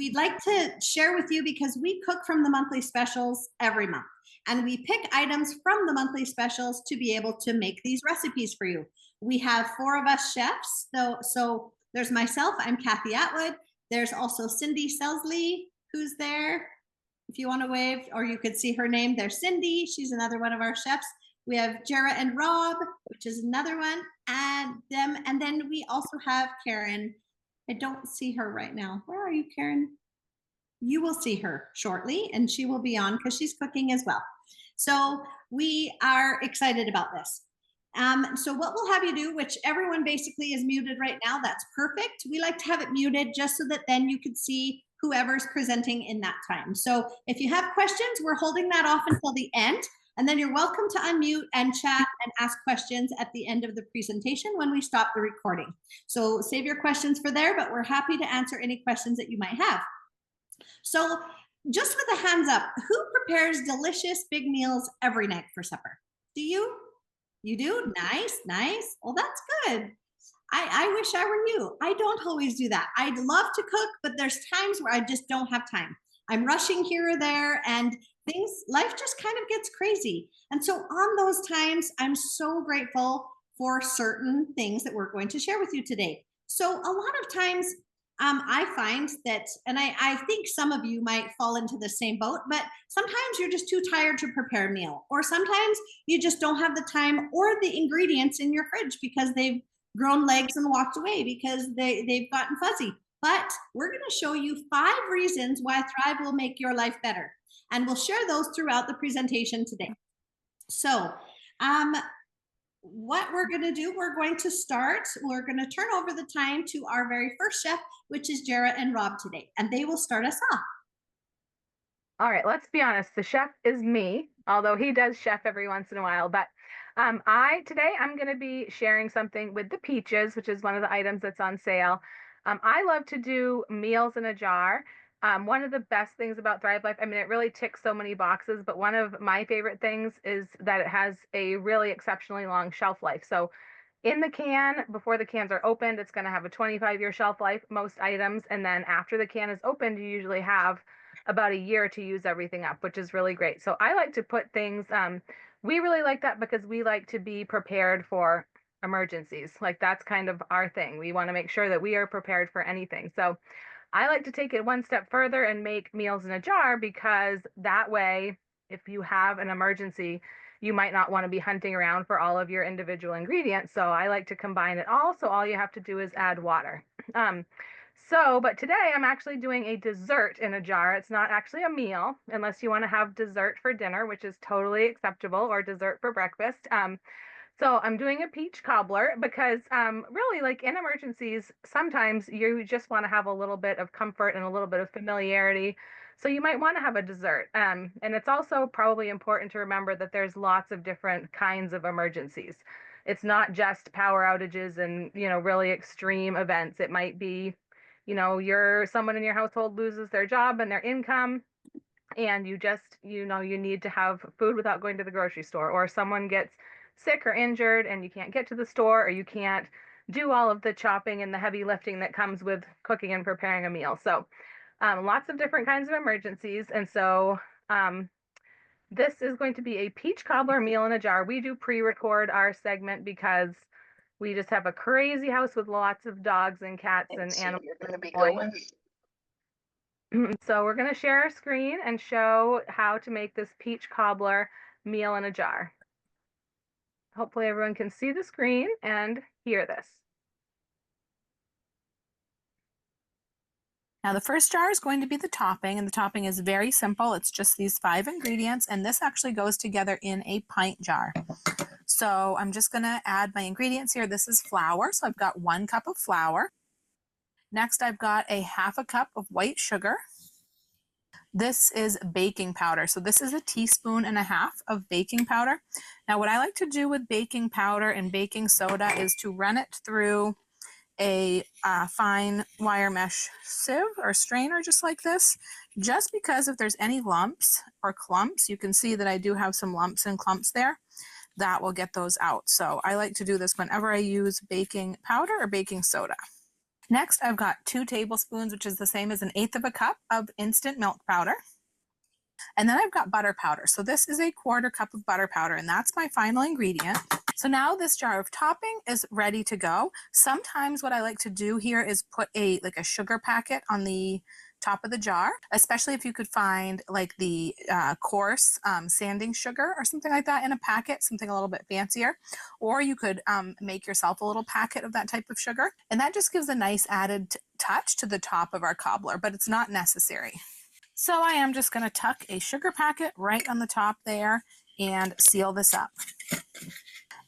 we'd like to share with you because we cook from the monthly specials every month. And we pick items from the monthly specials to be able to make these recipes for you. We have 4 of us chefs. So there's myself, I'm Kathy Atwood. There's also Cindy Selsley, who's there. If you want to wave, or you could see her name, there's Cindy. She's another one of our chefs. We have Jara and Rob, which is another one, and them. And then we also have Karen. I don't see her right now. Where are you, Karen? You will see her shortly, and she will be on because she's cooking as well. So we are excited about this. So what we'll have you do, which everyone basically is muted right now, that's perfect. We like to have it muted just so that then you can see whoever's presenting in that time. So if you have questions, we're holding that off until the end, and then you're welcome to unmute and chat and ask questions at the end of the presentation when we stop the recording. So save your questions for there, but we're happy to answer any questions that you might have. So just with a hands up, who prepares delicious big meals every night for supper? Do you? You do? Nice, nice. Well, that's good. I wish I were you. I don't always do that. I'd love to cook, but there's times where I just don't have time. I'm rushing here or there, and life just kind of gets crazy. And so on those times, I'm so grateful for certain things that we're going to share with you today. So a lot of times I find that, and I think some of you might fall into the same boat, but sometimes you're just too tired to prepare a meal, or sometimes you just don't have the time or the ingredients in your fridge because they've grown legs and walked away because they've gotten fuzzy. But we're going to show you 5 reasons why Thrive will make your life better. And we'll share those throughout the presentation today. So what we're going to do, we're going to turn over the time to our very first chef, which is Jara and Rob today, and they will start us off. All right, let's be honest. The chef is me, although he does chef every once in a while. But today I'm going to be sharing something with the peaches, which is one of the items that's on sale. I love to do meals in a jar. One of the best things about Thrive Life, I mean, it really ticks so many boxes, but one of my favorite things is that it has a really exceptionally long shelf life. So in the can, before the cans are opened, it's going to have a 25-year shelf life, most items. And then after the can is opened, you usually have about a year to use everything up, which is really great. So I like to put things, we really like that because we like to be prepared for emergencies. Like that's kind of our thing. We want to make sure that we are prepared for anything. So I like to take it one step further and make meals in a jar because that way, if you have an emergency, you might not want to be hunting around for all of your individual ingredients. So I like to combine it all. So all you have to do is add water. But today I'm actually doing a dessert in a jar. It's not actually a meal unless you want to have dessert for dinner, which is totally acceptable, or dessert for breakfast. So I'm doing a peach cobbler because really, like in emergencies, sometimes you just want to have a little bit of comfort and a little bit of familiarity. So you might want to have a dessert. And it's also probably important to remember that there's lots of different kinds of emergencies. It's not just power outages and, really extreme events. It might be, someone in your household loses their job and their income, and you just, you need to have food without going to the grocery store, or someone gets sick or injured and you can't get to the store, or you can't do all of the chopping and the heavy lifting that comes with cooking and preparing a meal. So lots of different kinds of emergencies. And so this is going to be a peach cobbler meal in a jar. We do pre-record our segment because we just have a crazy house with lots of dogs and cats and animals. You're going to be going. So we're going to share our screen and show how to make this peach cobbler meal in a jar. Hopefully everyone can see the screen and hear this. Now the first jar is going to be the topping, and the topping is very simple. It's just these 5 ingredients, and this actually goes together in a pint jar. So I'm just going to add my ingredients here. This is flour, so I've got 1 cup of flour. Next, I've got a 1/2 cup of white sugar. This is baking powder. So this is a 1.5 teaspoons of baking powder. Now what I like to do with baking powder and baking soda is to run it through a fine wire mesh sieve or strainer, just like this, just because if there's any lumps or clumps, you can see that I do have some lumps and clumps there, that will get those out. So I like to do this whenever I use baking powder or baking soda. Next, I've got 2 tablespoons, which is the same as 1/8 of a cup of instant milk powder. And then I've got butter powder. So this is a 1/4 cup of butter powder, and that's my final ingredient. So now this jar of topping is ready to go. Sometimes what I like to do here is put a sugar packet on the top of the jar, especially if you could find like the coarse sanding sugar or something like that in a packet, something a little bit fancier. Or you could make yourself a little packet of that type of sugar. And that just gives a nice added touch to the top of our cobbler, but it's not necessary. So I am just going to tuck a sugar packet right on the top there and seal this up.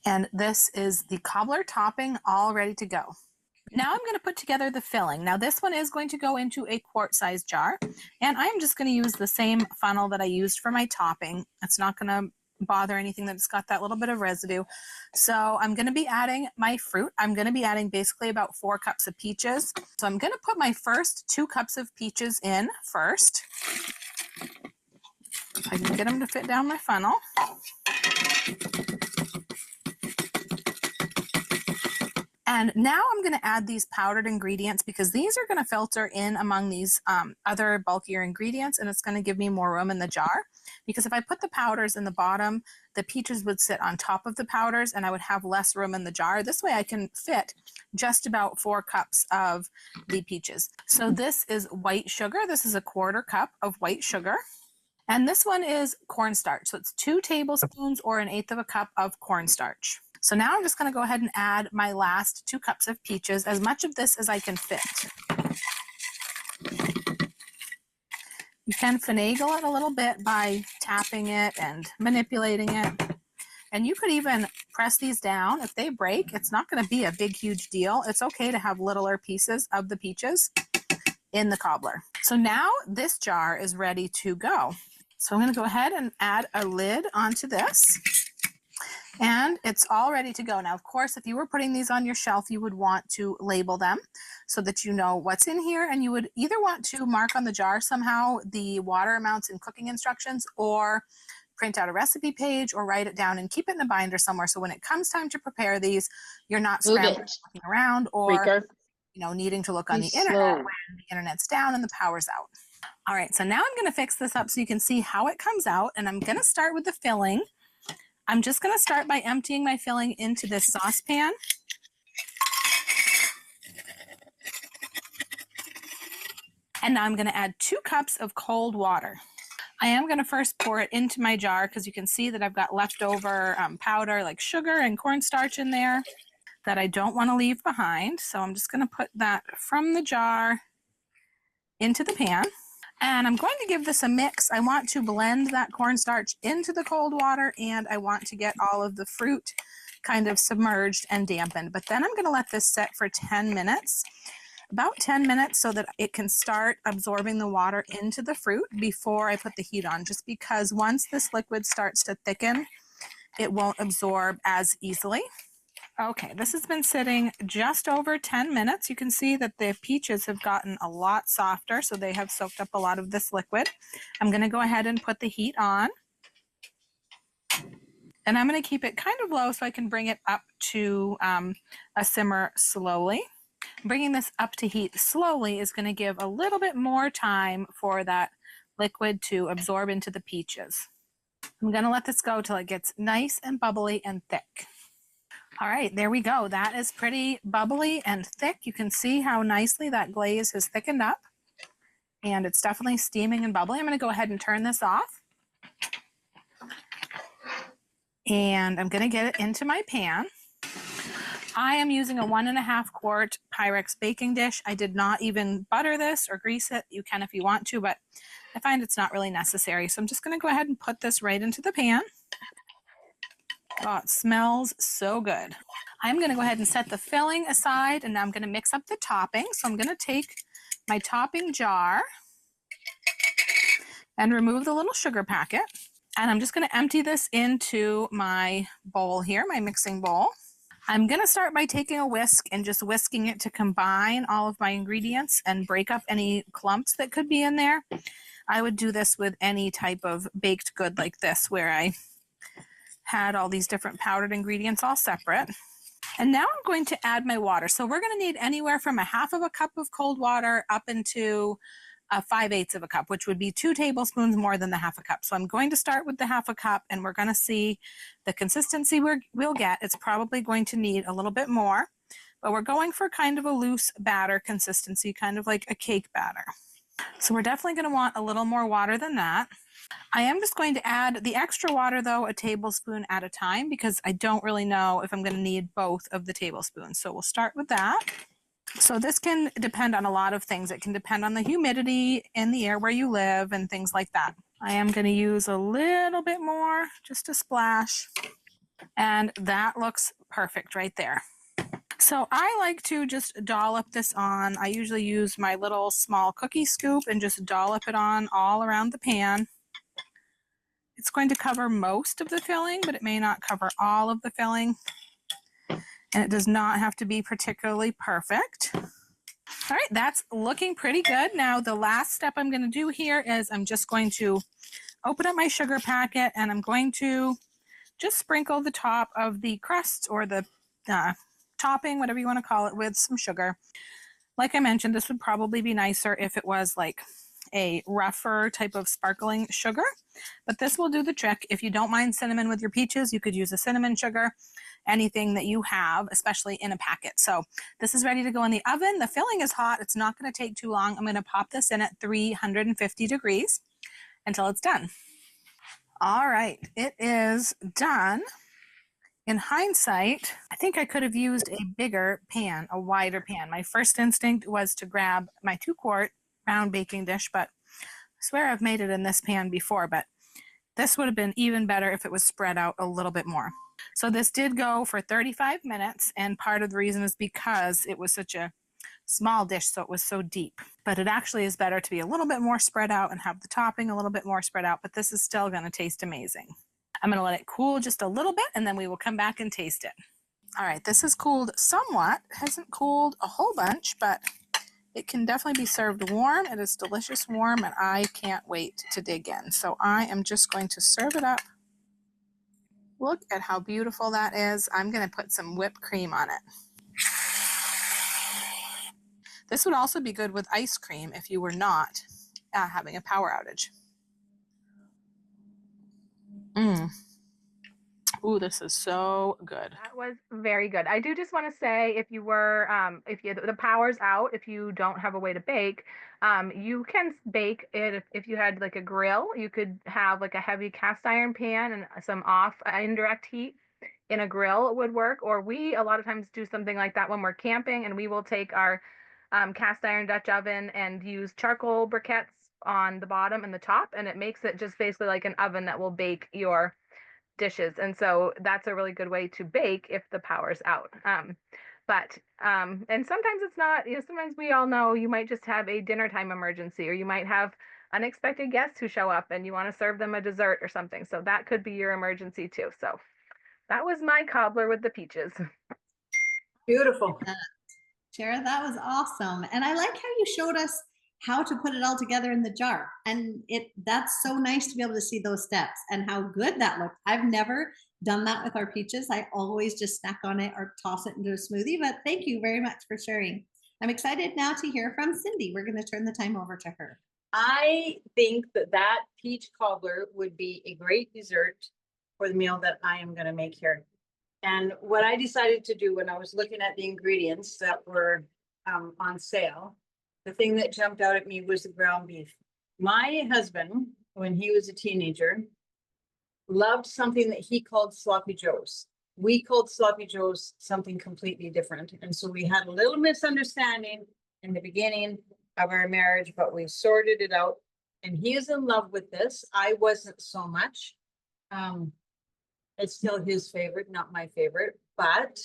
And this is the cobbler topping all ready to go. Now I'm going to put together the filling. Now this one is going to go into a quart-sized jar, and I'm just going to use the same funnel that I used for my topping. It's not going to bother anything that's got that little bit of residue. So I'm going to be adding my fruit. I'm going to be adding basically about 4 cups of peaches. So I'm going to put my first 2 cups of peaches in first. If I can get them to fit down my funnel. And now I'm going to add these powdered ingredients because these are going to filter in among these other bulkier ingredients, and it's going to give me more room in the jar. Because if I put the powders in the bottom, the peaches would sit on top of the powders and I would have less room in the jar. This way I can fit just about 4 cups of the peaches. So this is white sugar. This is a 1/4 cup of white sugar. And this one is cornstarch. So it's 2 tablespoons or 1/8 of a cup of cornstarch. So now I'm just going to go ahead and add my last 2 cups of peaches, as much of this as I can fit. You can finagle it a little bit by tapping it and manipulating it. And you could even press these down. If they break, it's not going to be a big, huge deal. It's okay to have littler pieces of the peaches in the cobbler. So now this jar is ready to go. So I'm going to go ahead and add a lid onto this. And it's all ready to go. Now, of course, if you were putting these on your shelf, you would want to label them so that you know what's in here. And you would either want to mark on the jar somehow the water amounts and cooking instructions, or print out a recipe page or write it down and keep it in a binder somewhere. So when it comes time to prepare these, you're not scrambling looking around or needing to look on the internet when the internet's down and the power's out. All right, so now I'm going to fix this up so you can see how it comes out. And I'm going to start with the filling. I'm just going to start by emptying my filling into this saucepan. And now I'm going to add 2 cups of cold water. I am going to first pour it into my jar because you can see that I've got leftover powder like sugar and cornstarch in there that I don't want to leave behind. So I'm just going to put that from the jar into the pan. And I'm going to give this a mix. I want to blend that cornstarch into the cold water, and I want to get all of the fruit kind of submerged and dampened. But then I'm going to let this set for 10 minutes, about 10 minutes, so that it can start absorbing the water into the fruit before I put the heat on, just because once this liquid starts to thicken, it won't absorb as easily. Okay, this has been sitting just over 10 minutes. You can see that the peaches have gotten a lot softer, so they have soaked up a lot of this liquid. I'm going to go ahead and put the heat on. And I'm going to keep it kind of low so I can bring it up to a simmer slowly. Bringing this up to heat slowly is going to give a little bit more time for that liquid to absorb into the peaches. I'm going to let this go till it gets nice and bubbly and thick. All right, there we go. That is pretty bubbly and thick. You can see how nicely that glaze has thickened up, and it's definitely steaming and bubbly. I'm going to go ahead and turn this off, and I'm going to get it into my pan. I am using a 1.5 quart Pyrex baking dish. I did not even butter this or grease it. You can if you want to, but I find it's not really necessary. So I'm just going to go ahead and put this right into the pan. Oh, it smells so good. I'm going to go ahead and set the filling aside, and now I'm going to mix up the topping. So I'm going to take my topping jar and remove the little sugar packet. And I'm just going to empty this into my bowl here, my mixing bowl. I'm going to start by taking a whisk and just whisking it to combine all of my ingredients and break up any clumps that could be in there. I would do this with any type of baked good like this, where I had all these different powdered ingredients all separate. And now I'm going to add my water. So we're going to need anywhere from a half of a cup of cold water up into 5/8 of a cup, which would be 2 tablespoons more than the half a cup. So I'm going to start with the half a cup, and we're going to see the consistency we'll get. It's probably going to need a little bit more, but we're going for kind of a loose batter consistency, kind of like a cake batter. So we're definitely going to want a little more water than that. I am just going to add the extra water, though, a tablespoon at a time, because I don't really know if I'm going to need both of the tablespoons. So we'll start with that. So this can depend on a lot of things. It can depend on the humidity in the air where you live and things like that. I am going to use a little bit more, just a splash. And that looks perfect right there. So I like to just dollop this on. I usually use my little small cookie scoop and just dollop it on all around the pan. It's going to cover most of the filling, but it may not cover all of the filling. And it does not have to be particularly perfect. All right, that's looking pretty good. Now, the last step I'm going to do here is I'm just going to open up my sugar packet, and I'm going to just sprinkle the top of the crust or the topping, whatever you want to call it, with some sugar. Like I mentioned, this would probably be nicer if it was like a rougher type of sparkling sugar, but this will do the trick. If you don't mind cinnamon with your peaches, you could use a cinnamon sugar, anything that you have, especially in a packet. So this is ready to go in the oven. The filling is hot. It's not going to take too long. I'm going to pop this in at 350 degrees until it's done. All right, it is done. In hindsight, I think I could have used a bigger pan, a wider pan. My first instinct was to grab my 2-quart round baking dish, but I swear I've made it in this pan before, but this would have been even better if it was spread out a little bit more. So this did go for 35 minutes, and part of the reason is because it was such a small dish, so it was so deep. But it actually is better to be a little bit more spread out and have the topping a little bit more spread out, but this is still going to taste amazing. I'm going to let it cool just a little bit, and then we will come back and taste it. All right, this has cooled somewhat. It hasn't cooled a whole bunch, but it can definitely be served warm. It is delicious warm, and I can't wait to dig in. So I am just going to serve it up. Look at how beautiful that is. I'm going to put some whipped cream on it. This would also be good with ice cream if you were not having a power outage. Ooh, this is so good. That was very good. I do just want to say, if you were, if the power's out, if you don't have a way to bake, you can bake it if you had like a grill. You could have like a heavy cast iron pan and some off indirect heat in a grill would work. Or we a lot of times do something like that when we're camping, and we will take our cast iron Dutch oven and use charcoal briquettes on the bottom and the top, and it makes it just basically like an oven that will bake your dishes. And so that's a really good way to bake if the power's out. And sometimes it's not, sometimes we all know you might just have a dinner time emergency, or you might have unexpected guests who show up and you want to serve them a dessert or something. So that could be your emergency too. So that was my cobbler with the peaches. Beautiful. Jara, that was awesome. And I like how you showed us how to put it all together in the jar. And that's so nice to be able to see those steps and how good that looked. I've never done that with our peaches. I always just snack on it or toss it into a smoothie, but thank you very much for sharing. I'm excited now to hear from Cindy. We're going to turn the time over to her. I think that peach cobbler would be a great dessert for the meal that I am going to make here. And what I decided to do when I was looking at the ingredients that were on sale, the thing that jumped out at me was the ground beef. My husband, when he was a teenager, loved something that he called sloppy joes. We called sloppy joes something completely different. And so we had a little misunderstanding in the beginning of our marriage, but we sorted it out. And he is in love with this. I wasn't so much. It's still his favorite, not my favorite, but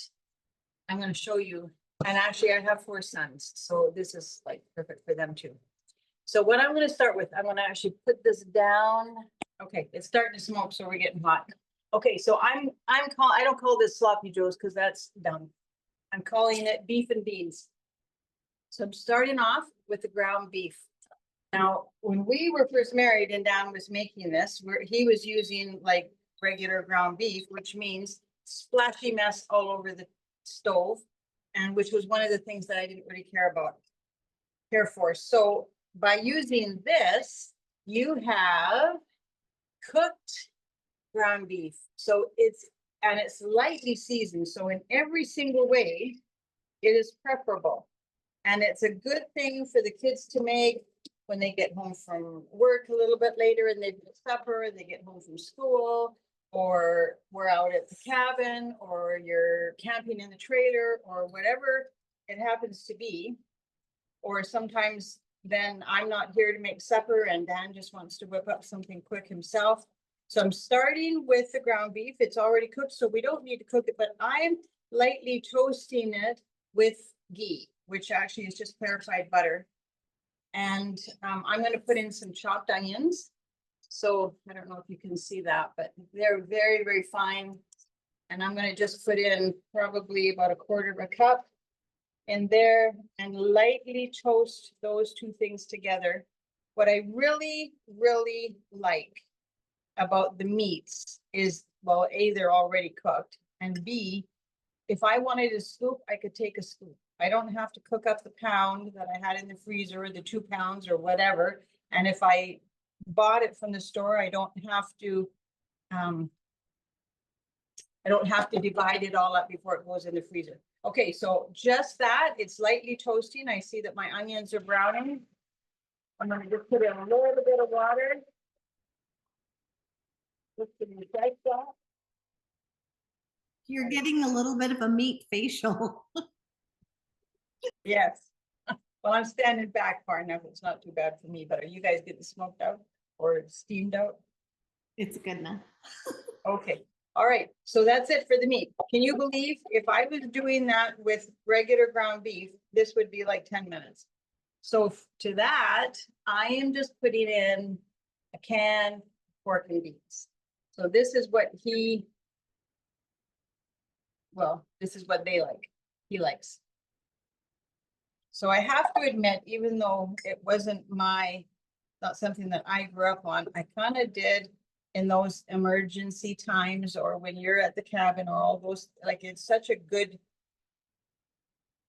I'm going to show you. And actually, I have 4 sons, so this is like perfect for them too. So what I'm going to start with, I'm going to actually put this down. Okay, it's starting to smoke, so we're getting hot. Okay, so I don't call this sloppy joes because that's dumb. I'm calling it beef and beans. So I'm starting off with the ground beef. Now, when we were first married and Dan was making this, he was using like regular ground beef, which means splashy mess all over the stove, and which was one of the things that I didn't really care for. So by using this, you have cooked ground beef. So it's lightly seasoned. So in every single way, it is preferable. And it's a good thing for the kids to make when they get home from work a little bit later and they've had supper, they get home from school, or we're out at the cabin, or you're camping in the trailer, or whatever it happens to be. Or sometimes then I'm not here to make supper and Dan just wants to whip up something quick himself. So I'm starting with the ground beef. It's already cooked, so we don't need to cook it, but I'm lightly toasting it with ghee, which actually is just clarified butter. And I'm going to put in some chopped onions. So I don't know if you can see that, but they're very, very fine. And I'm going to just put in probably about a quarter of a cup in there and lightly toast those two things together. What I really, really like about the meats is, well, A, they're already cooked, and B, if I wanted a scoop, I could take a scoop. I don't have to cook up the pound that I had in the freezer, or the 2 pounds or whatever. And if I bought it from the store, I don't have to divide it all up before it goes in the freezer. Okay, so just that, it's lightly toasting. I see that my onions are browning. I'm gonna just put in a little bit of water. Just to like that. You're getting a little bit of a meat facial. Yes. Well, I'm standing back far enough. It's not too bad for me, but are you guys getting smoked out or steamed out? It's good enough. Okay. All right. So that's it for the meat. Can you believe if I was doing that with regular ground beef, this would be like 10 minutes. So to that, I am just putting in a can of pork and beans. So this is what this is what they like. He likes. So I have to admit, even though it wasn't not something that I grew up on, I kind of did in those emergency times, or when you're at the cabin, or all those, like, it's such a good,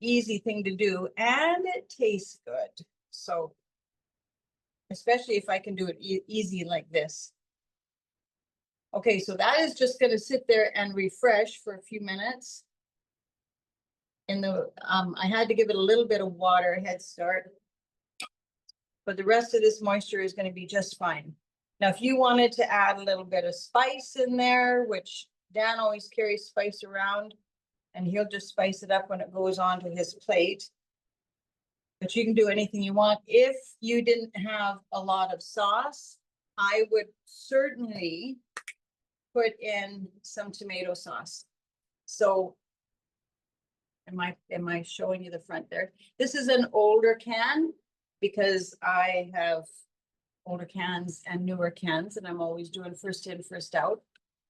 easy thing to do, and it tastes good. So, especially if I can do it easy like this. Okay, so that is just going to sit there and refresh for a few minutes. I had to give it a little bit of water head start, but the rest of this moisture is going to be just fine. Now, if you wanted to add a little bit of spice in there, which Dan always carries spice around, and he'll just spice it up when it goes onto his plate. But you can do anything you want. If you didn't have a lot of sauce, I would certainly put in some tomato sauce. So am I showing you the front there? This is an older can because I have older cans and newer cans, and I'm always doing first in, first out.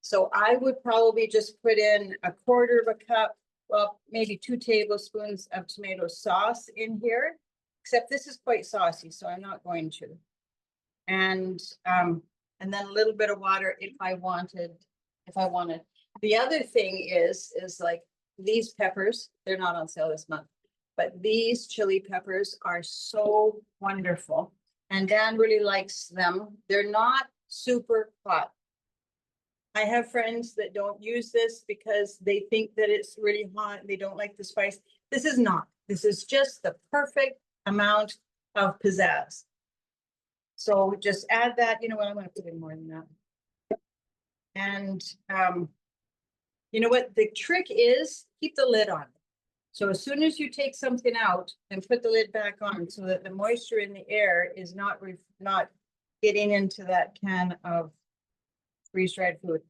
So I would probably just put in a quarter of a cup, well, maybe 2 tablespoons of tomato sauce in here, except this is quite saucy, so I'm not going to. And then a little bit of water if I wanted. The other thing is like these peppers, they're not on sale this month, but these chili peppers are so wonderful. And Dan really likes them. They're not super hot. I have friends that don't use this because they think that it's really hot. They don't like the spice. This is not. This is just the perfect amount of pizzazz. So just add that. You know what? I'm going to put in more than that. And you know what? The trick is keep the lid on. So as soon as you take something out and put the lid back on so that the moisture in the air is not getting into that can of freeze-dried food.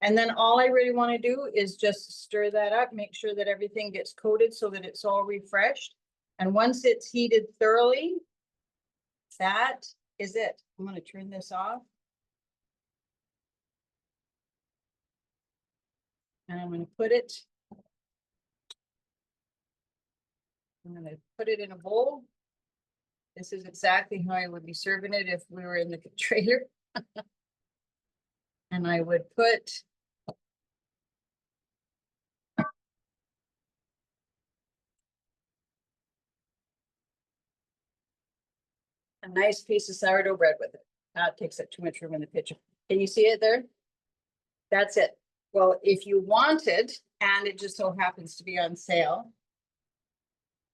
And then all I really want to do is just stir that up, make sure that everything gets coated so that it's all refreshed. And once it's heated thoroughly, that is it. I'm going to turn this off. And I'm going to put it in a bowl. This is exactly how I would be serving it if we were in the trailer. And I would put a nice piece of sourdough bread with it. That takes up too much room in the picture. Can you see it there? That's it. Well, if you wanted, and it just so happens to be on sale,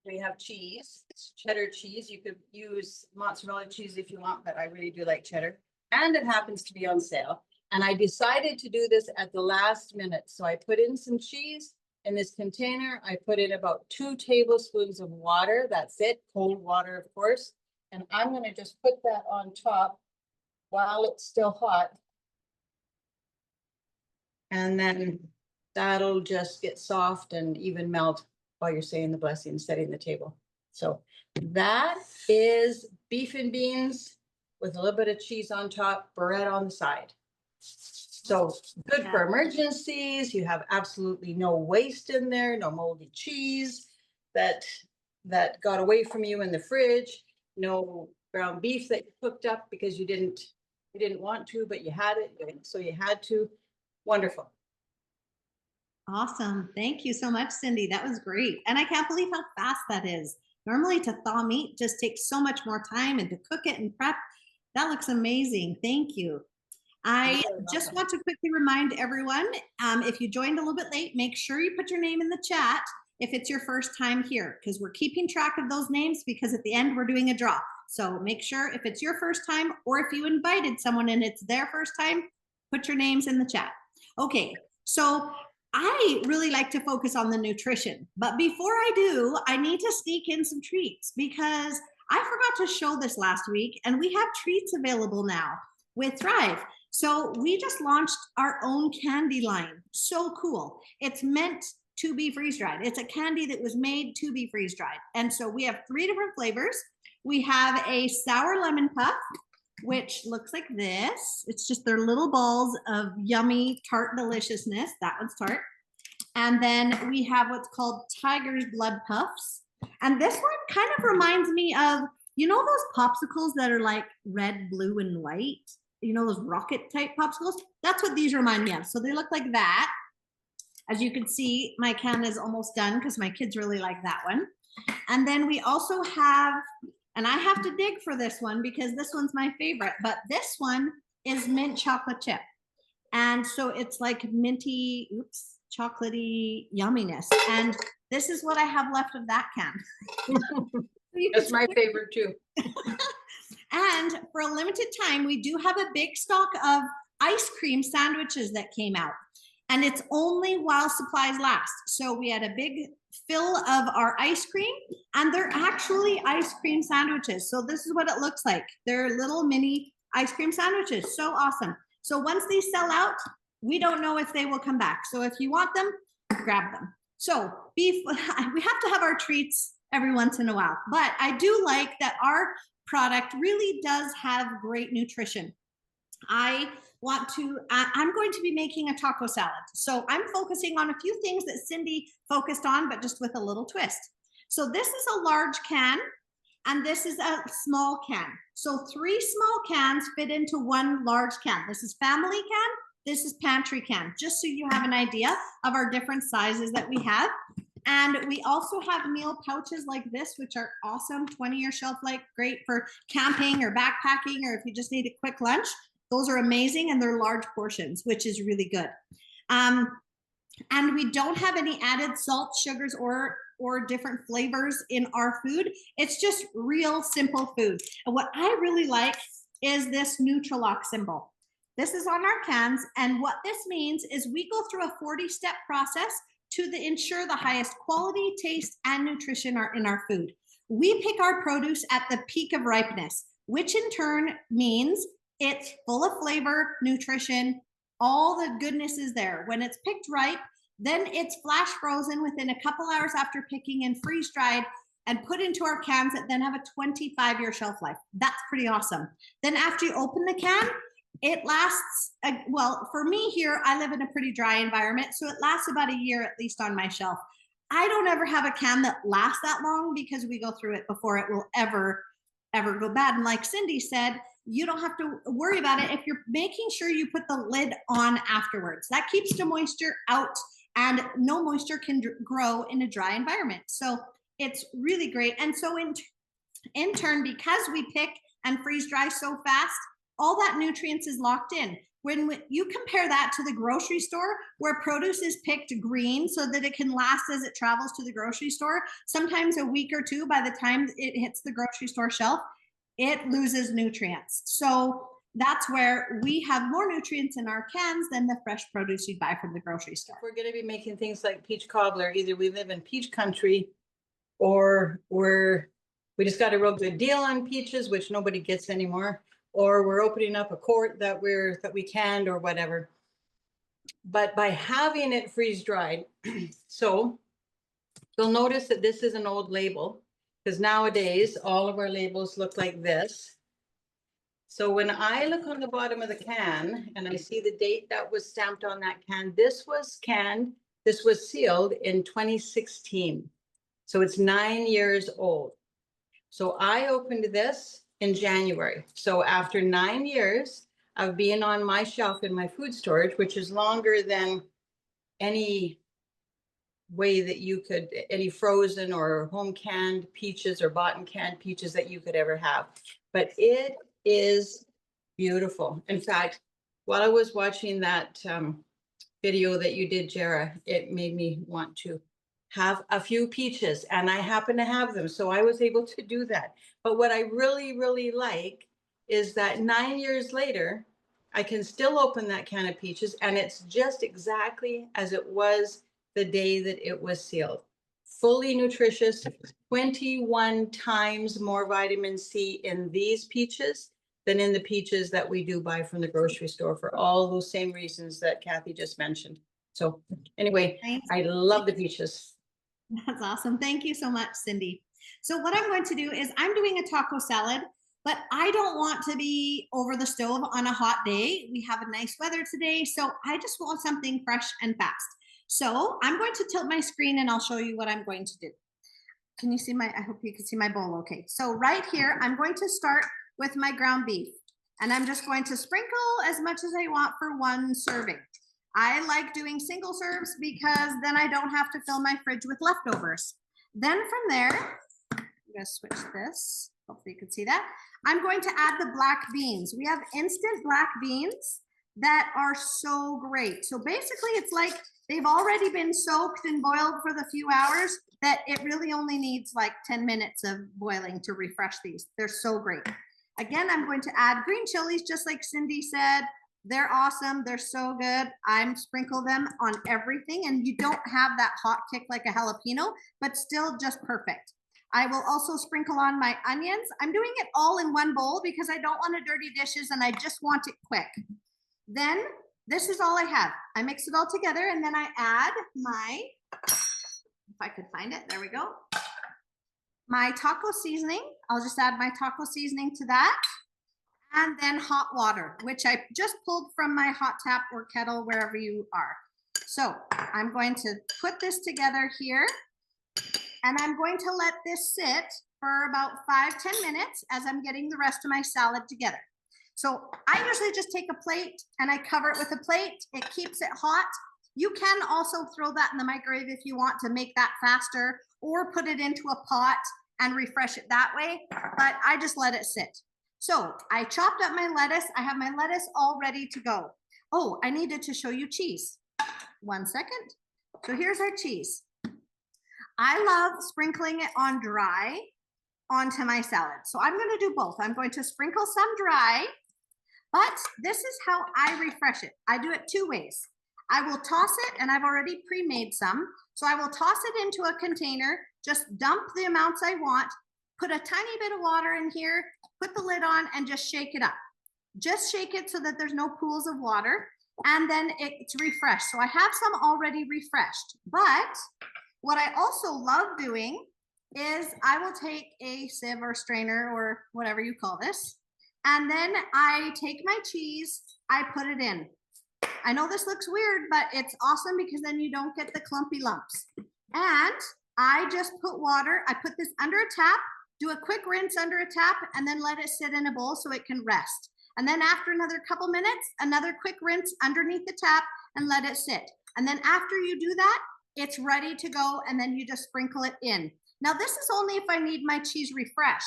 we have cheese, cheddar cheese. You could use mozzarella cheese if you want, but I really do like cheddar. And it happens to be on sale. And I decided to do this at the last minute. So I put in some cheese in this container. I put in about 2 tablespoons of water. That's it, cold water, of course. And I'm going to just put that on top while it's still hot. And then that'll just get soft and even melt while you're saying the blessing, setting the table. So that is beef and beans with a little bit of cheese on top, bread on the side. So good for emergencies. You have absolutely no waste in there, no moldy cheese that got away from you in the fridge, no ground beef that you cooked up because you didn't want to, but you had it, so you had to. Wonderful. Awesome. Thank you so much, Cindy. That was great. And I can't believe how fast that is. Normally to thaw meat just takes so much more time, and to cook it and prep, that looks amazing. Thank you. I just want to quickly remind everyone, if you joined a little bit late, make sure you put your name in the chat if it's your first time here, because we're keeping track of those names, because at the end we're doing a draw. So make sure if it's your first time, or if you invited someone and it's their first time, put your names in the chat. Okay, so I really like to focus on the nutrition, but before I do, I need to sneak in some treats, because I forgot to show this last week, and we have treats available now with Thrive. So we just launched our own candy line. So cool. It's meant to be freeze-dried. It's a candy that was made to be freeze-dried. And so we have 3 different flavors. We have a sour lemon puff, which looks like this. It's just their little balls of yummy tart deliciousness. That one's tart. And then we have what's called Tiger's Blood Puffs. And this one kind of reminds me of, you know, those popsicles that are like red, blue, and white? You know, those rocket type popsicles? That's what these remind me of. So they look like that. As you can see, my can is almost done because my kids really like that one. And then we also have, and I have to dig for this one because this one's my favorite, but this one is mint chocolate chip. And so it's like minty, chocolatey yumminess. And this is what I have left of that can. That's my favorite too. And for a limited time, we do have a big stock of ice cream sandwiches that came out. And it's only while supplies last. So we had a big fill of our ice cream, and they're actually ice cream sandwiches. So this is what it looks like. They're little mini ice cream sandwiches. So awesome. So once these sell out, we don't know if they will come back. So if you want them, grab them. So we have to have our treats every once in a while. But I do like that our product really does have great nutrition. I'm going to be making a taco salad. So I'm focusing on a few things that Cindy focused on, but just with a little twist. So this is a large can, and this is a small can. So 3 small cans fit into 1 large can. This is family can, this is pantry can, just so you have an idea of our different sizes that we have. And we also have meal pouches like this, which are awesome, 20-year shelf life, great for camping or backpacking, or if you just need a quick lunch. Those are amazing, and they're large portions, which is really good. And we don't have any added salt, sugars, or different flavors in our food. It's just real simple food. And what I really like is this Nutrillock symbol. This is on our cans, and what this means is we go through a 40-step process to ensure the highest quality, taste, and nutrition are in our food. We pick our produce at the peak of ripeness, which in turn means it's full of flavor, nutrition, all the goodness is there. When it's picked ripe, then it's flash frozen within a couple hours after picking and freeze dried and put into our cans that then have a 25-year shelf life. That's pretty awesome. Then after you open the can, it lasts, well, for me here, I live in a pretty dry environment, so it lasts about a year at least on my shelf. I don't ever have a can that lasts that long because we go through it before it will ever go bad. And like Cindy said, you don't have to worry about it if you're making sure you put the lid on afterwards. That keeps the moisture out, and no moisture can grow in a dry environment. So it's really great. And so in turn, because we pick and freeze dry so fast, all that nutrients is locked in. When you compare that to the grocery store, where produce is picked green so that it can last as it travels to the grocery store, sometimes a week or two by the time it hits the grocery store shelf, it loses nutrients. So that's where we have more nutrients in our cans than the fresh produce you buy from the grocery store. We're going to be making things like peach cobbler. Either we live in peach country, or we just got a real good deal on peaches, which nobody gets anymore, or we're opening up a quart that we canned or whatever. But by having it freeze dried, so you'll notice that this is an old label, because nowadays all of our labels look like this. So when I look on the bottom of the can and I see the date that was stamped on that can, this was sealed in 2016. So it's 9 years old. So I opened this in January. So after 9 years of being on my shelf in my food storage, which is longer than any way that you could, any frozen or home canned peaches or bought and canned peaches that you could ever have. But it is beautiful. In fact, while I was watching that video that you did, Jara, it made me want to have a few peaches, and I happen to have them. So I was able to do that. But what I really, really like is that 9 years later, I can still open that can of peaches, and it's just exactly as it was the day that it was sealed. Fully nutritious, 21 times more vitamin C in these peaches than in the peaches that we do buy from the grocery store, for all those same reasons that Kathy just mentioned. So anyway, I love the peaches. That's awesome. Thank you so much, Cindy. So what I'm going to do is I'm doing a taco salad, but I don't want to be over the stove on a hot day. We have a nice weather today, so I just want something fresh and fast. So I'm going to tilt my screen and I'll show you what I'm going to do. Can you see I hope you can see my bowl okay. So right here, I'm going to start with my ground beef, and I'm just going to sprinkle as much as I want for one serving. I like doing single serves because then I don't have to fill my fridge with leftovers. Then from there, I'm gonna switch this. Hopefully you can see that. I'm going to add the black beans. We have instant black beans that are so great. So basically it's like they've already been soaked and boiled for the few hours that it really only needs like 10 minutes of boiling to refresh these. They're so great. Again, I'm going to add green chilies, just like Cindy said. They're awesome. They're so good. I'm sprinkle them on everything, and you don't have that hot kick like a jalapeno, but still just perfect. I will also sprinkle on my onions. I'm doing it all in one bowl because I don't want to dirty dishes and I just want it quick. Then this is all I have. I mix it all together, and then I add my, if I could find it, there we go. My taco seasoning. I'll just add my taco seasoning to that. And then hot water, which I just pulled from my hot tap or kettle, wherever you are. So I'm going to put this together here, and I'm going to let this sit for about 5-10 minutes as I'm getting the rest of my salad together. So I usually just take a plate and I cover it with a plate. It keeps it hot. You can also throw that in the microwave if you want to make that faster, or put it into a pot and refresh it that way, but I just let it sit. So I chopped up my lettuce. I have my lettuce all ready to go. Oh, I needed to show you cheese. 1 second. So here's our cheese. I love sprinkling it on dry onto my salad. So I'm going to do both. I'm going to sprinkle some dry, but this is how I refresh it. I do it 2 ways. I will toss it, and I've already pre-made some. So I will toss it into a container, just dump the amounts I want, put a tiny bit of water in here, put the lid on, and just shake it up. Just shake it so that there's no pools of water, and then it's refreshed. So I have some already refreshed. But what I also love doing is I will take a sieve or strainer or whatever you call this, and then I take my cheese, I put it in. I know this looks weird, but it's awesome because then you don't get the clumpy lumps. And I just put water, I put this under a tap, do a quick rinse under a tap, and then let it sit in a bowl so it can rest. And then after another couple minutes, another quick rinse underneath the tap and let it sit. And then after you do that, it's ready to go, and then you just sprinkle it in. Now this is only if I need my cheese refreshed.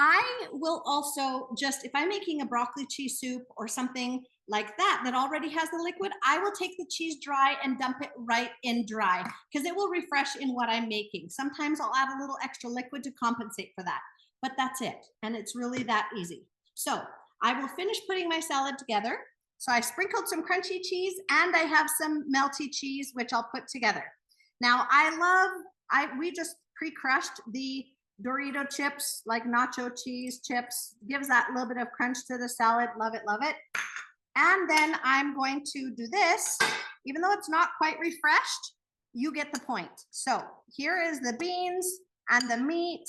I will also just, if I'm making a broccoli cheese soup or something like that, that already has the liquid, I will take the cheese dry and dump it right in dry because it will refresh in what I'm making. Sometimes I'll add a little extra liquid to compensate for that, but that's it. And it's really that easy. So I will finish putting my salad together. So I sprinkled some crunchy cheese and I have some melty cheese, which I'll put together. Now we just pre-crushed the Dorito chips, like nacho cheese chips, gives that little bit of crunch to the salad. Love it, love it. And then I'm going to do this, even though it's not quite refreshed, you get the point. So here is the beans and the meat,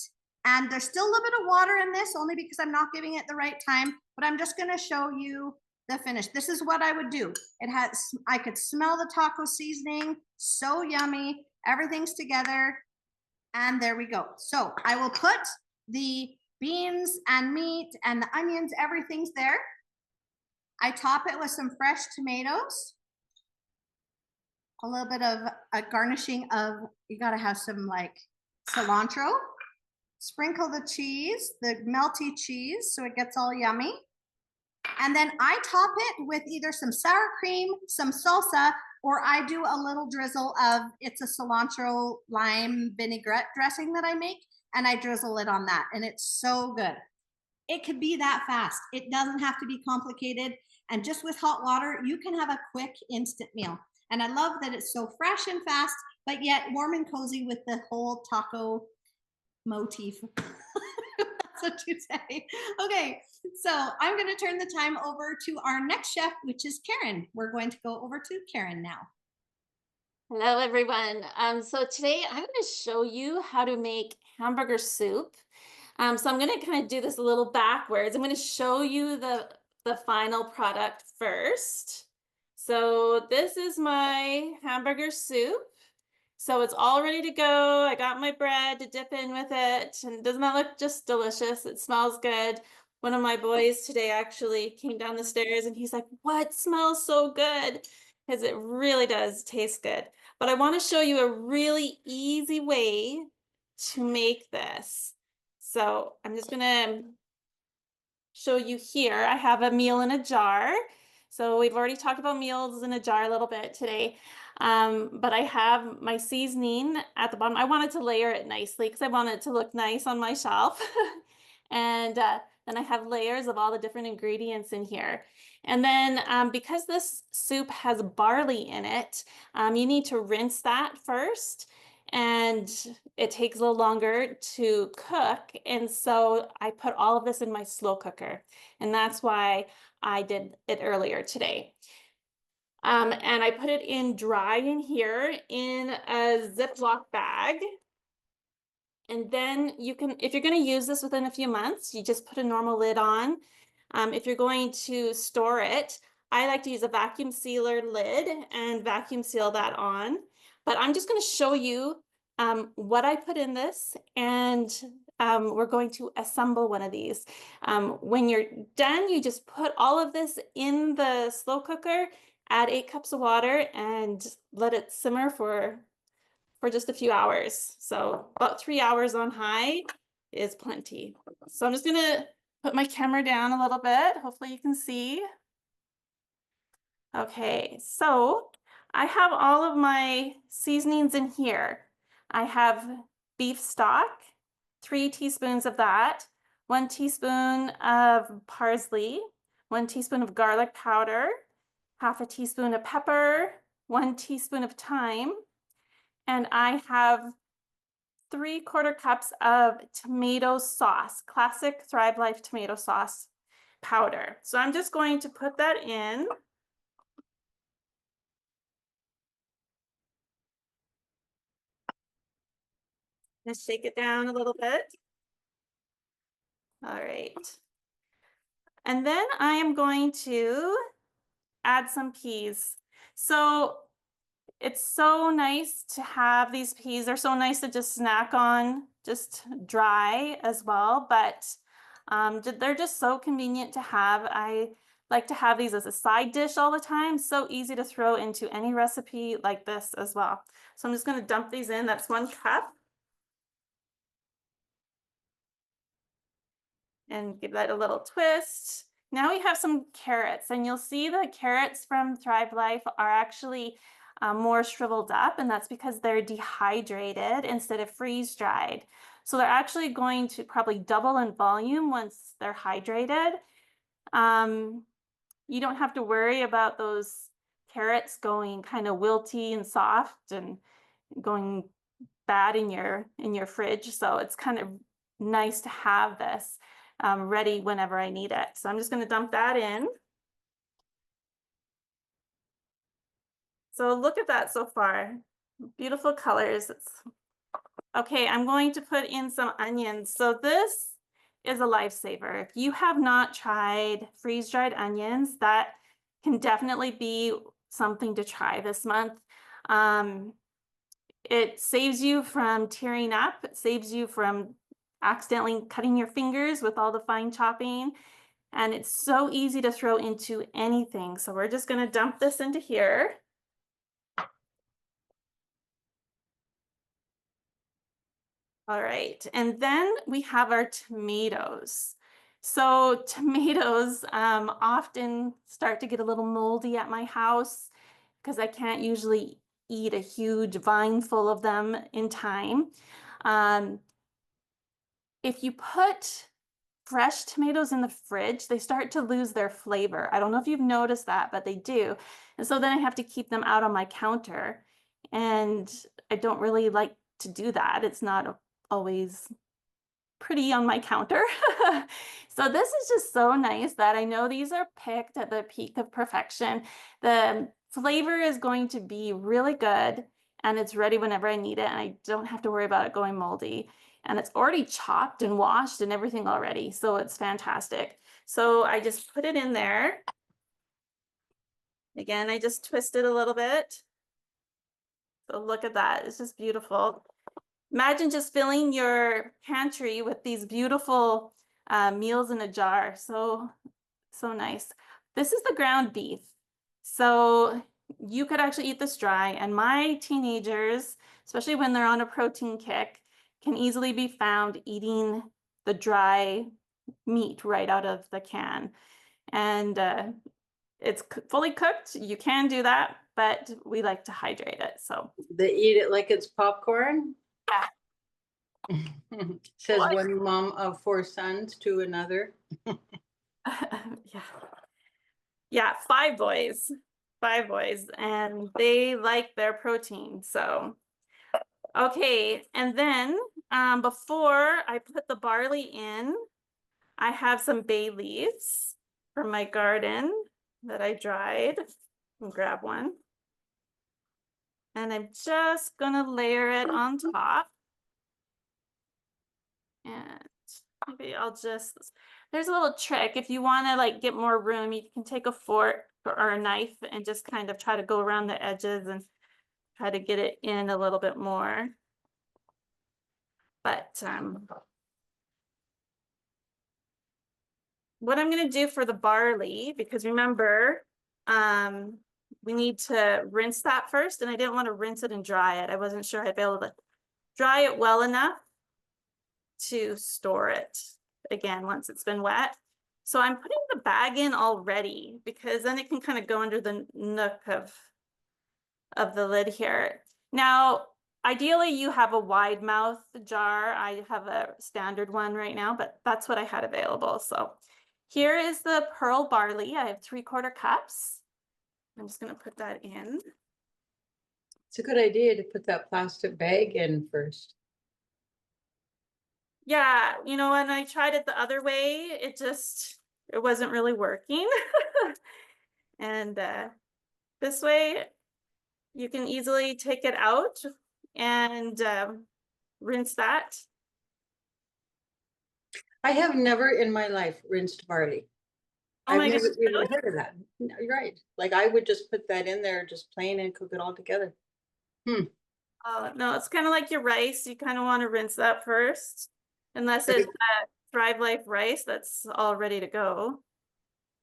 and there's still a little bit of water in this only because I'm not giving it the right time, but I'm just gonna show you the finish. This is what I would do. I could smell the taco seasoning, so yummy. Everything's together. And there we go. So I will put the beans and meat and the onions, everything's there. I top it with some fresh tomatoes, a little bit of a garnishing of, you gotta have some like cilantro. Sprinkle the cheese, the melty cheese, so it gets all yummy. And then I top it with either some sour cream, some salsa, or I do a little drizzle of, it's a cilantro lime vinaigrette dressing that I make, and I drizzle it on that, and it's so good. It could be that fast. It doesn't have to be complicated. And just with hot water, you can have a quick instant meal. And I love that it's so fresh and fast, but yet warm and cozy with the whole taco motif. That's what you say. Okay, so I'm going to turn the time over to our next chef, which is Karen. We're going to go over to Karen now. Hello, everyone. So today I'm going to show you how to make hamburger soup. So I'm going to kind of do this a little backwards. I'm going to show you the final product first. So this is my hamburger soup. So it's all ready to go. I got my bread to dip in with it. And doesn't that look just delicious? It smells good. One of my boys today actually came down the stairs and he's like, "What smells so good?" Because it really does taste good. But I want to show you a really easy way to make this. So I'm just going to show you here. I have a meal in a jar. So we've already talked about meals in a jar a little bit today. But I have my seasoning at the bottom. I wanted to layer it nicely because I want it to look nice on my shelf. And then I have layers of all the different ingredients in here. And then because this soup has barley in it, you need to rinse that first. And it takes a little longer to cook. And so I put all of this in my slow cooker. And that's why I did it earlier today. And I put it in dry in here in a Ziploc bag. And then you can, if you're going to use this within a few months, you just put a normal lid on. If you're going to store it, I like to use a vacuum sealer lid and vacuum seal that on. But I'm just going to show you what I put in this, and we're going to assemble one of these. When you're done, you just put all of this in the slow cooker, add 8 cups of water, and let it simmer for just a few hours. So about 3 hours on high is plenty. So I'm just going to put my camera down a little bit. Hopefully you can see. Okay, so I have all of my seasonings in here. I have beef stock, 3 teaspoons of that, 1 teaspoon of parsley, 1 teaspoon of garlic powder, half a teaspoon of pepper, 1 teaspoon of thyme, and I have 3/4 cups of tomato sauce, classic Thrive Life tomato sauce powder. So I'm just going to put that in. Let's shake it down a little bit. All right. And then I am going to add some peas. So it's so nice to have these peas. They're so nice to just snack on, just dry as well, but they're just so convenient to have. I like to have these as a side dish all the time. So easy to throw into any recipe like this as well. So I'm just going to dump these in. That's 1 cup. and give that a little twist. Now we have some carrots, and you'll see the carrots from Thrive Life are actually more shriveled up, and that's because they're dehydrated instead of freeze dried. So they're actually going to probably double in volume once they're hydrated. You don't have to worry about those carrots going kind of wilty and soft and going bad in your fridge. So it's kind of nice to have this ready whenever I need it. So I'm just going to dump that in. So look at that so far. Beautiful colors. Okay, I'm going to put in some onions. So this is a lifesaver. If you have not tried freeze-dried onions, that can definitely be something to try this month. It saves you from tearing up. It saves you from accidentally cutting your fingers with all the fine chopping. And it's so easy to throw into anything. So we're just going to dump this into here. All right, and then we have our tomatoes. So tomatoes often start to get a little moldy at my house because I can't usually eat a huge vine full of them in time. If you put fresh tomatoes in the fridge, they start to lose their flavor. I don't know if you've noticed that, but they do. And so then I have to keep them out on my counter. And I don't really like to do that. It's not always pretty on my counter. So this is just so nice that I know these are picked at the peak of perfection. The flavor is going to be really good and it's ready whenever I need it, and I don't have to worry about it going moldy. And it's already chopped and washed and everything already, so it's fantastic. So I just put it in there. Again, I just twist it a little bit. So look at that, it's just beautiful. Imagine just filling your pantry with these beautiful meals in a jar. So nice. This is the ground beef. So you could actually eat this dry, and my teenagers, especially when they're on a protein kick, can easily be found eating the dry meat right out of the can. And it's fully cooked. You can do that, but we like to hydrate it. So They eat it like it's popcorn? yeah. Says What? one mom of 4 sons to another. Yeah. Yeah, 5 boys. 5 boys, and they like their protein. So okay, and then before I put the barley in, I have some bay leaves from my garden that I dried. I'll grab one. And I'm just gonna layer it on top. And maybe I'll just, there's a little trick. If you want to like get more room, you can take a fork or a knife and just kind of try to go around the edges and try to get it in a little bit more. But what I'm going to do for the barley, because remember, we need to rinse that first, and I didn't want to rinse it and dry it. I wasn't sure I'd be able to dry it well enough to store it again once it's been wet. So I'm putting the bag in already because then it can kind of go under the nook of the lid here. Now, ideally you have a wide mouth jar. I have a standard one right now, but that's what I had available. So here is the pearl barley. I have 3/4 cups. I'm just going to put that in. It's a good idea to put that plastic bag in first. Yeah, you know, when I tried it the other way, it wasn't really working. And this way you can easily take it out and rinse that. I have never in my life rinsed barley. Oh my I've never goodness, even really? heard of that. No, you're right. Like I would just put that in there just plain and cook it all together. No, it's kind of like your rice. You kind of want to rinse that first, unless it's Thrive Life rice that's all ready to go.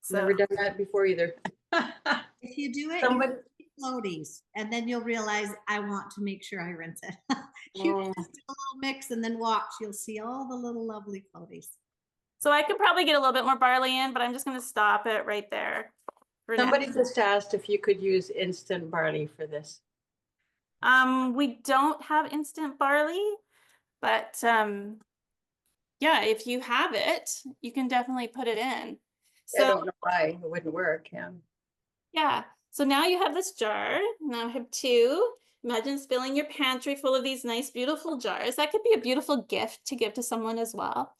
So Never done that before either. If you do it, Somebody- you floaties, and then you'll realize I want to make sure I rinse it. You Oh. just do a little mix and then watch. You'll see all the little lovely floaties. So I could probably get a little bit more barley in, but I'm just going to stop it right there for now. Somebody just asked if you could use instant barley for this. We don't have instant barley, but yeah, if you have it, you can definitely put it in. I don't know why it wouldn't work. Yeah. So now you have this jar. Now I have two. Imagine filling your pantry full of these nice, beautiful jars. That could be a beautiful gift to give to someone as well.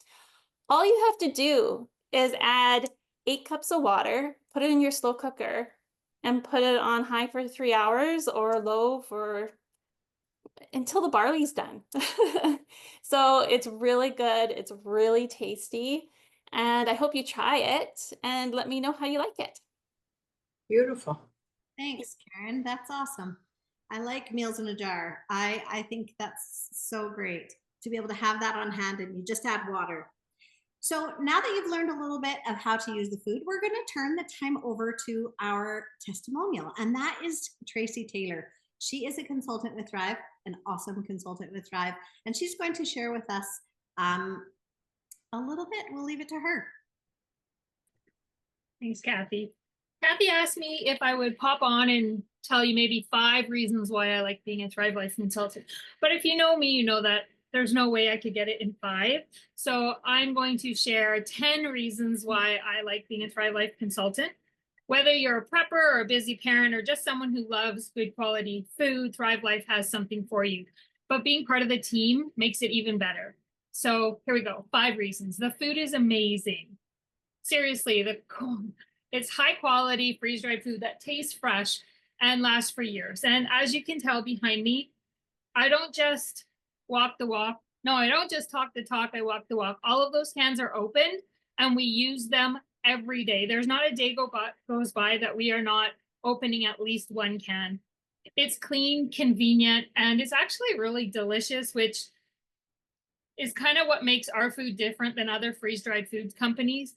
All you have to do is add 8 cups of water, put it in your slow cooker, and put it on high for 3 hours or low for until the barley's done. So it's really good. It's really tasty. And I hope you try it and let me know how you like it. Beautiful. Thanks, Karen. That's awesome. I like meals in a jar. I think that's so great to be able to have that on hand and you just add water. So now that you've learned a little bit of how to use the food, we're going to turn the time over to our testimonial, and that is Tracy Taylor. She is a consultant with Thrive, an awesome consultant with Thrive, and she's going to share with us a little bit. We'll leave it to her. Thanks, Kathy. Kathy asked me if I would pop on and tell you maybe 5 reasons why I like being a Thrive Life consultant. But if you know me, you know that there's no way I could get it in 5. So I'm going to share 10 reasons why I like being a Thrive Life consultant. Whether you're a prepper or a busy parent or just someone who loves good quality food, Thrive Life has something for you. But being part of the team makes it even better. So here we go. 5 reasons. The food is amazing. Seriously, it's high quality freeze-dried food that tastes fresh and lasts for years. And as you can tell behind me, I don't just walk the walk. No, I don't just talk the talk, I walk the walk. All of those cans are open and we use them every day. There's not a day goes by that we are not opening at least 1 can. It's clean, convenient, and it's actually really delicious, which is kind of what makes our food different than other freeze-dried food companies.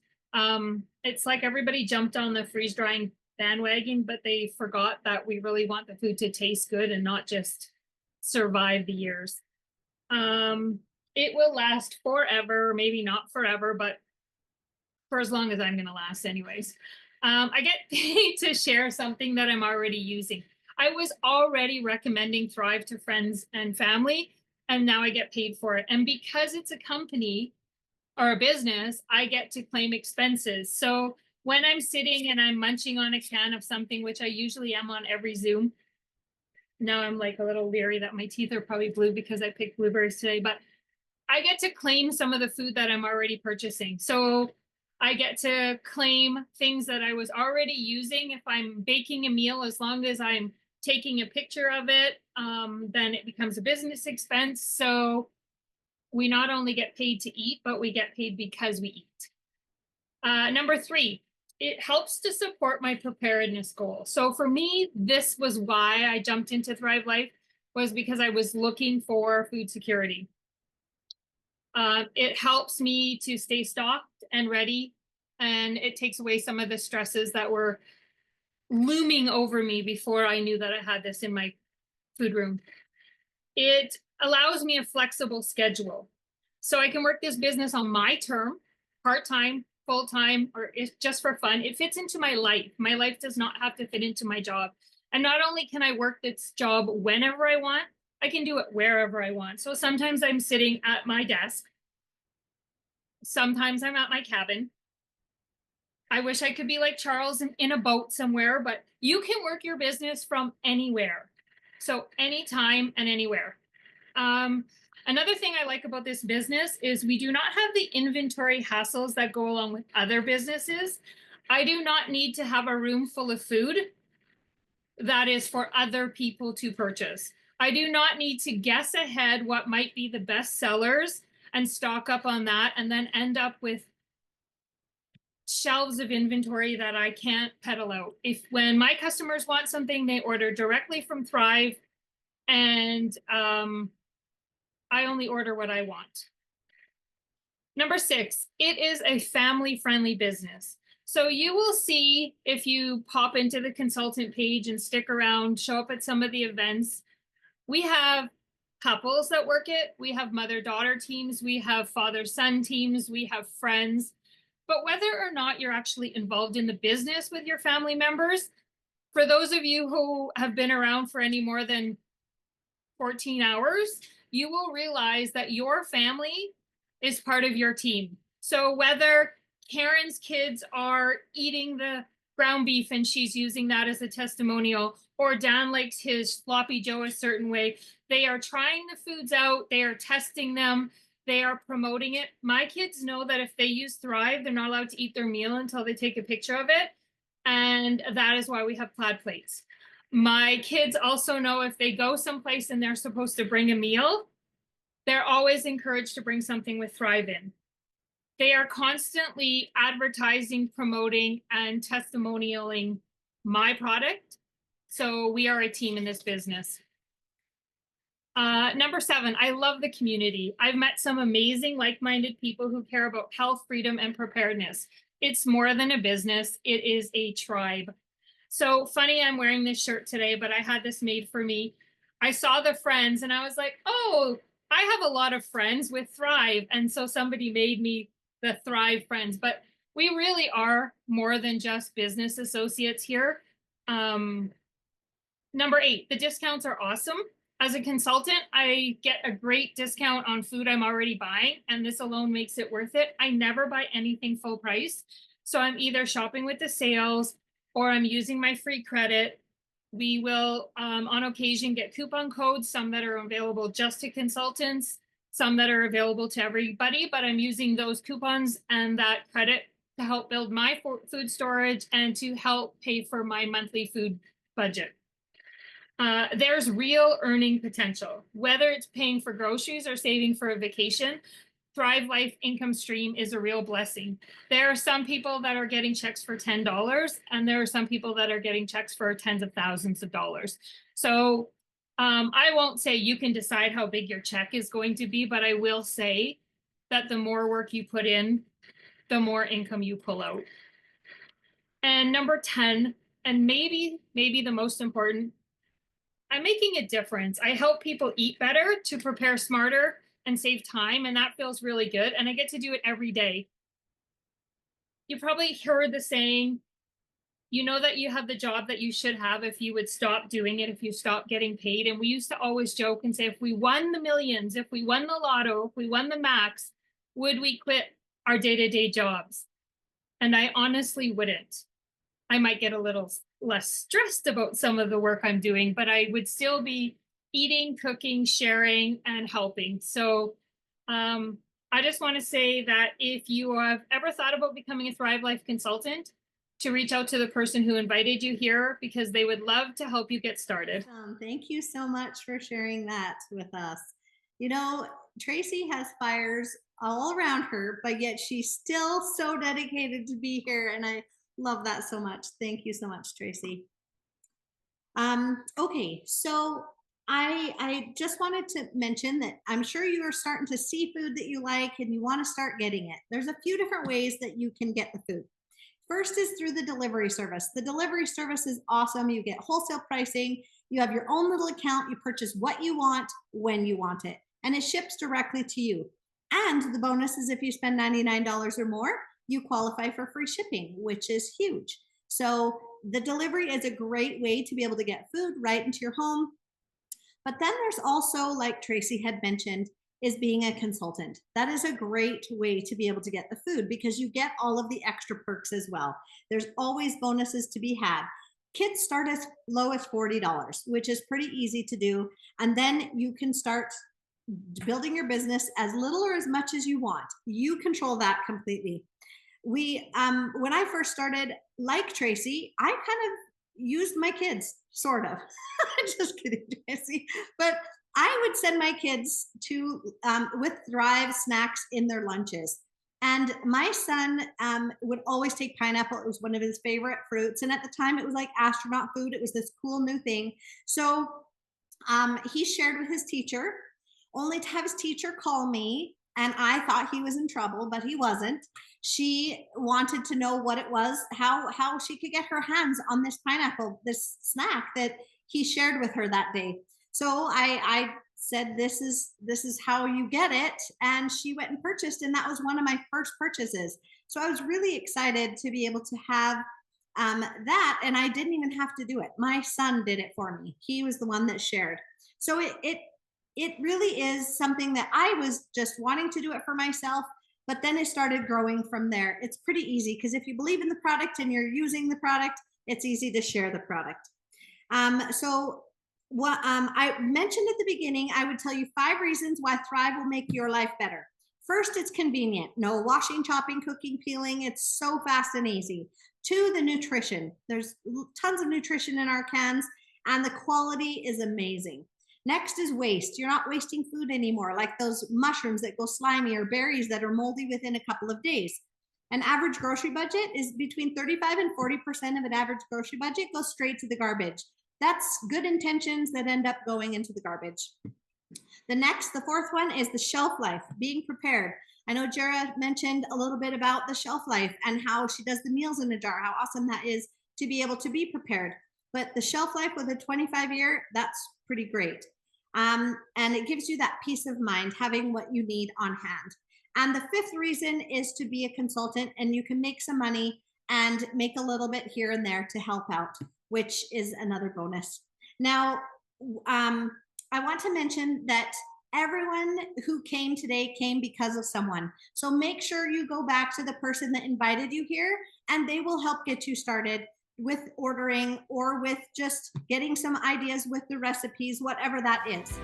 It's like everybody jumped on the freeze-drying bandwagon, but they forgot that we really want the food to taste good and not just survive the years. It will last forever, maybe not forever, but for as long as I'm going to last anyways. I get paid to share something that I'm already using. I was already recommending Thrive to friends and family, and now I get paid for it. And because it's a company or a business, I get to claim expenses. So when I'm sitting and I'm munching on a can of something, which I usually am on every Zoom, now I'm like a little leery that my teeth are probably blue because I picked blueberries today, but I get to claim some of the food that I'm already purchasing. So I get to claim things that I was already using. If I'm baking a meal, as long as I'm taking a picture of it, then it becomes a business expense. So we not only get paid to eat, but we get paid because we eat. Number 3, it helps to support my preparedness goal. So for me, this was why I jumped into Thrive Life, was because I was looking for food security. It helps me to stay stocked and ready, and it takes away some of the stresses that were looming over me before I knew that I had this in my food room. It allows me a flexible schedule. So I can work this business on my term, part-time, full-time, or it's just for fun. It fits into my life. My life does not have to fit into my job. And not only can I work this job whenever I want, I can do it wherever I want. So sometimes I'm sitting at my desk. Sometimes I'm at my cabin. I wish I could be like Charles in a boat somewhere, but you can work your business from anywhere. So anytime and anywhere. Another thing I like about this business is we do not have the inventory hassles that go along with other businesses. I do not need to have a room full of food that is for other people to purchase. I do not need to guess ahead what might be the best sellers and stock up on that and then end up with shelves of inventory that I can't peddle out. When my customers want something, they order directly from Thrive, and I only order what I want. Number 6, it is a family-friendly business. So you will see if you pop into the consultant page and stick around, show up at some of the events, we have couples that work it. We have mother-daughter teams, we have father-son teams, we have friends. But whether or not you're actually involved in the business with your family members, for those of you who have been around for any more than 14 hours, you will realize that your family is part of your team. So whether Karen's kids are eating the ground beef and she's using that as a testimonial, or Dan likes his sloppy joe a certain way, they are trying the foods out, they are testing them, they are promoting it. My kids know that if they use Thrive, they're not allowed to eat their meal until they take a picture of it. And that is why we have plaid plates. My kids also know if they go someplace and they're supposed to bring a meal, they're always encouraged to bring something with Thrive in. They are constantly advertising, promoting, and testimonialing my product. So we are a team in this business. Number 7, I love the community. I've met some amazing like-minded people who care about health, freedom, and preparedness. It's more than a business. It is a tribe. So funny, I'm wearing this shirt today, but I had this made for me. I saw the friends and I was like, oh, I have a lot of friends with Thrive. And so somebody made me the Thrive friends, but we really are more than just business associates here. Number 8, the discounts are awesome. As a consultant, I get a great discount on food I'm already buying, and this alone makes it worth it. I never buy anything full price. So I'm either shopping with the sales or I'm using my free credit. We will, on occasion, get coupon codes, some that are available just to consultants, some that are available to everybody, but I'm using those coupons and that credit to help build my food storage and to help pay for my monthly food budget. There's real earning potential, whether it's paying for groceries or saving for a vacation. Thrive Life income stream is a real blessing. There are some people that are getting checks for $10, and there are some people that are getting checks for tens of thousands of dollars. So I won't say you can decide how big your check is going to be, but I will say that the more work you put in, the more income you pull out. And number 10, and maybe the most important, I'm making a difference. I help people eat better, to prepare smarter, and save time, and that feels really good. And I get to do it every day. You probably heard the saying, you know that you have the job that you should have if you would stop doing it, if you stop getting paid. And we used to always joke and say, if we won the millions, if we won the lotto, if we won the max, would we quit our day-to-day jobs? And I honestly wouldn't. I might get a little less stressed about some of the work I'm doing, but I would still be eating, cooking, sharing, and helping. So I just want to say that if you have ever thought about becoming a Thrive Life consultant, to reach out to the person who invited you here, because they would love to help you get started. Thank you so much for sharing that with us. You know, Tracy has fires all around her, but yet she's still so dedicated to be here. And I love that so much. Thank you so much, Tracy. Okay, so I just wanted to mention that I'm sure you are starting to see food that you like and you want to start getting it. There's a few different ways that you can get the food. First is through the delivery service. The delivery service is awesome. You get wholesale pricing. You have your own little account. You purchase what you want when you want it, and it ships directly to you. And the bonus is if you spend $99 or more, you qualify for free shipping, which is huge. So the delivery is a great way to be able to get food right into your home. But then there's also, like Tracy had mentioned, is being a consultant. That is a great way to be able to get the food because you get all of the extra perks as well. There's always bonuses to be had. Kits start as low as $40, which is pretty easy to do. And then you can start building your business as little or as much as you want. You control that completely. When I first started, like Tracy, I kind of used my kids, sort of. Just kidding, Tracy. But I would send my kids to with Thrive snacks in their lunches. And my son would always take pineapple. It was one of his favorite fruits. And at the time, it was like astronaut food. It was this cool new thing. So he shared with his teacher, only to have his teacher call me. And I thought he was in trouble, but he wasn't. She wanted to know what it was, how she could get her hands on this pineapple, this snack that he shared with her that day. So I said, this is how you get it. And she went and purchased, and that was one of my first purchases. So I was really excited to be able to have that, and I didn't even have to do it. My son did it for me. He was the one that shared. So it really is something that I was just wanting to do it for myself, but then it started growing from there. It's pretty easy because if you believe in the product and you're using the product, it's easy to share the product. So what I mentioned at the beginning, I would tell you 5 reasons why Thrive will make your life better. First, it's convenient. No washing, chopping, cooking, peeling. It's so fast and easy. 2, the nutrition. There's tons of nutrition in our cans, and the quality is amazing. Next is waste. You're not wasting food anymore, like those mushrooms that go slimy or berries that are moldy within a couple of days. An average grocery budget is between 35 and 40% of an average grocery budget goes straight to the garbage. That's good intentions that end up going into the garbage. The 4th one is the shelf life, being prepared. I know Jara mentioned a little bit about the shelf life and how she does the meals in a jar, how awesome that is to be able to be prepared. But the shelf life with a 25-year, that's pretty great. And it gives you that peace of mind, having what you need on hand. And the 5th reason is to be a consultant, and you can make some money and make a little bit here and there to help out, which is another bonus. Now, I want to mention that everyone who came today came because of someone. So make sure you go back to the person that invited you here, and they will help get you started with ordering or with just getting some ideas with the recipes, whatever that is.